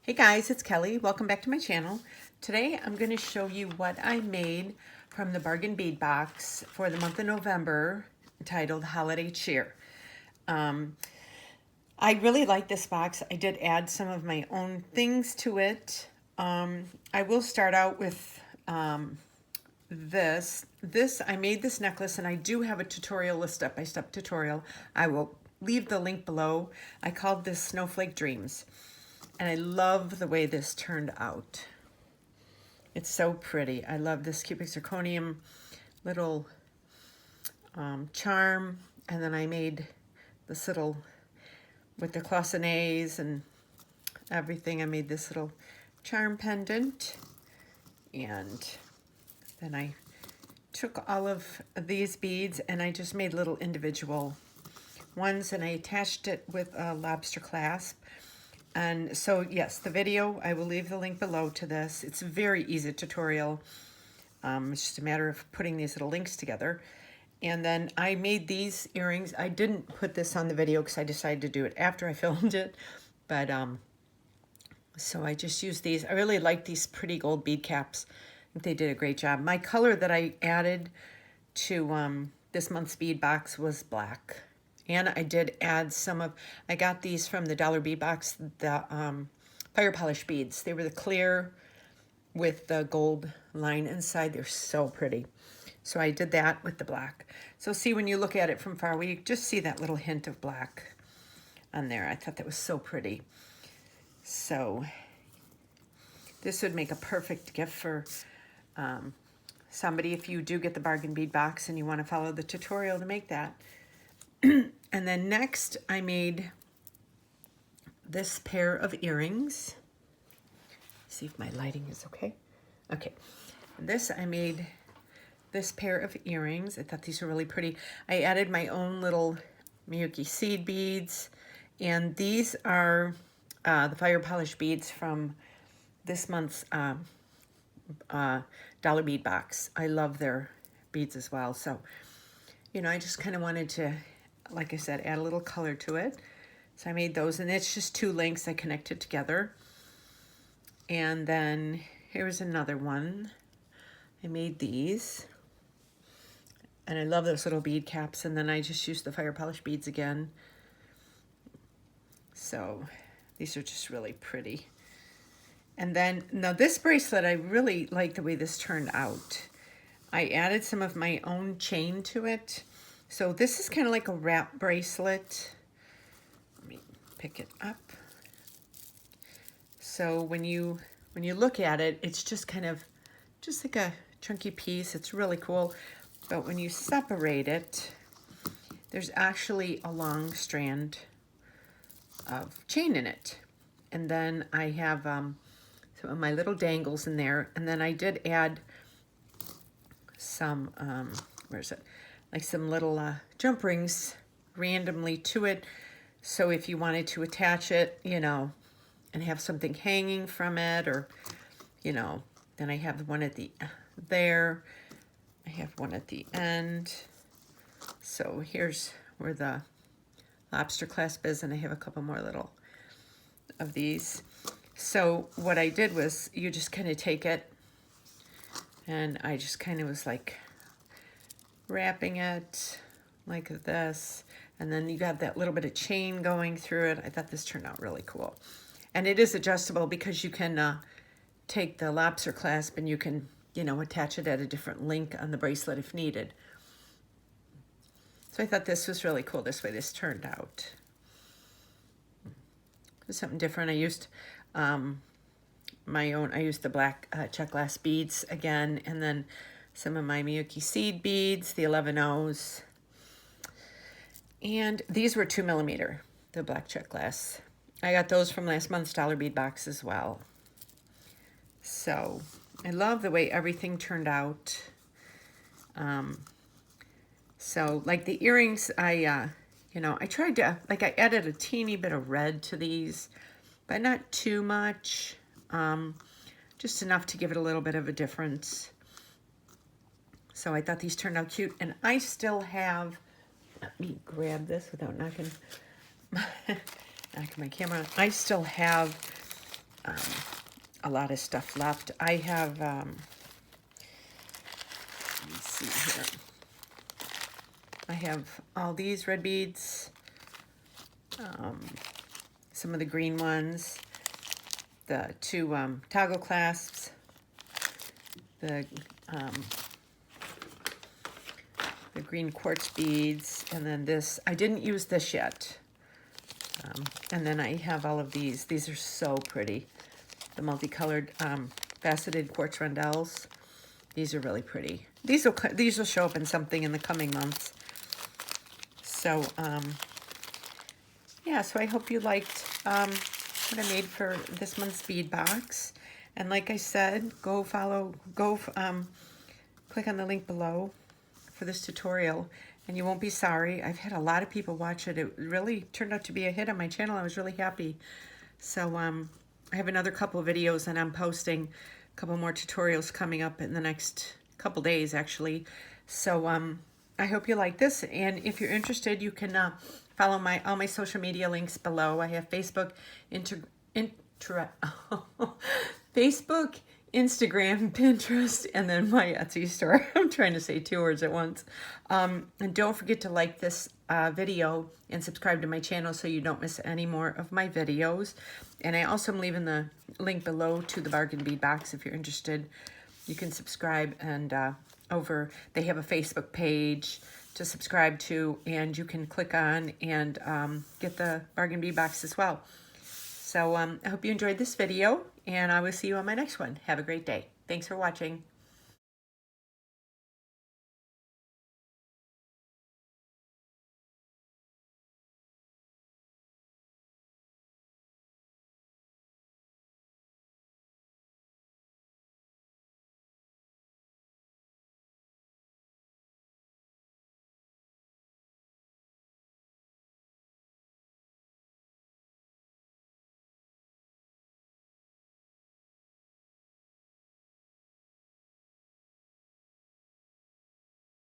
Hey guys, it's Kelly. Welcome back to my channel. Today I'm going to show you what I made from the bargain bead box for the month of November titled Holiday Cheer. I really like this box. I did add some of my own things to it. I will start out with this. I made this necklace and I do have a tutorial, a step-by-step tutorial. I will leave the link below. I called this Snowflake Dreams. And I love the way this turned out. It's so pretty. I love this cubic zirconium little charm. And then I made this little, with the cloisonnés and everything, I made this little charm pendant. And then I took all of these beads and I just made little individual ones and I attached it with a lobster clasp. And so, yes, the video, I will leave the link below to this. It's a very easy tutorial. It's just a matter of putting these little links together. And then I made these earrings. I didn't put this on the video because I decided to do it after I filmed it. But, so I just used these. I really like these pretty gold bead caps. I think they did a great job. My color that I added to this month's bead box was black. And I did add I got these from the Dollar Bead Box, the fire polish beads. They were the clear with the gold line inside. They're so pretty. So I did that with the black. So see, when you look at it from far away, you just see that little hint of black on there. I thought that was so pretty. So this would make a perfect gift for somebody if you do get the bargain bead box and you want to follow the tutorial to make that. And then next I made this pair of earrings. See if my lighting is okay. Okay, I made this pair of earrings. I thought these were really pretty. I added my own little Miyuki seed beads, and these are the fire polish beads from this month's Dollar Bead Box. I love their beads as well. So, you know, I just kind of wanted to, like I said, add a little color to it. So I made those, and it's just 2 links I connected together. And then here's another one. I made these. And I love those little bead caps, and then I just used the fire polish beads again. So these are just really pretty. And then, now this bracelet, I really like the way this turned out. I added some of my own chain to it. So this is kind of like a wrap bracelet. Let me pick it up. So when you look at it, it's just kind of just like a chunky piece. It's really cool. But when you separate it, there's actually a long strand of chain in it. And then I have some of my little dangles in there. And then I did add some, where is it? Like some little jump rings randomly to it. So if you wanted to attach it, you know, and have something hanging from it, or, you know, then I have one at the, there. I have one at the end. So here's where the lobster clasp is, and I have a couple more little of these. So what I did was, you just kind of take it, and I just kind of was like wrapping it like this, and then you got that little bit of chain going through it. I thought this turned out really cool. And it is adjustable because you can take the lobster clasp and you can, you know, attach it at a different link on the bracelet if needed. So I thought this was really cool, this way this turned out. It was something different. I used my own, I used the black check glass beads again, and then some of my Miyuki seed beads, the 11Os. And these were 2mm, the black check glass. I got those from last month's Dollar Bead Box as well. So I love the way everything turned out. So like the earrings, you know, I tried to, like I added a teeny bit of red to these, but not too much. Just enough to give it a little bit of a difference. So I thought these turned out cute, and I still have, let me grab this without knocking my camera. I still have a lot of stuff left. I have, let me see here. I have all these red beads, some of the green ones, the two toggle clasps, the green quartz beads, and then this. I didn't use this yet. And then I have all of these. These are so pretty. The multicolored faceted quartz rondelles. These are really pretty. These will show up in something in the coming months. So yeah, so I hope you liked what I made for this month's bead box. And like I said, click on the link below for this tutorial, and you won't be sorry. I've had a lot of people watch it. It really turned out to be a hit on my channel. I was really happy. So I have another couple of videos, and I'm posting a couple more tutorials coming up in the next couple days, actually. So I hope you like this, and if you're interested, you can follow all my social media links below. I have Facebook, Facebook, Instagram, Pinterest, and then my Etsy store. I'm trying to say 2 words at once. And don't forget to like this video and subscribe to my channel so you don't miss any more of my videos. And I also am leaving the link below to the bargain bead box if you're interested. You can subscribe, and they have a Facebook page to subscribe to, and you can click on and get the bargain bead box as well. So I hope you enjoyed this video, and I will see you on my next one. Have a great day. Thanks for watching.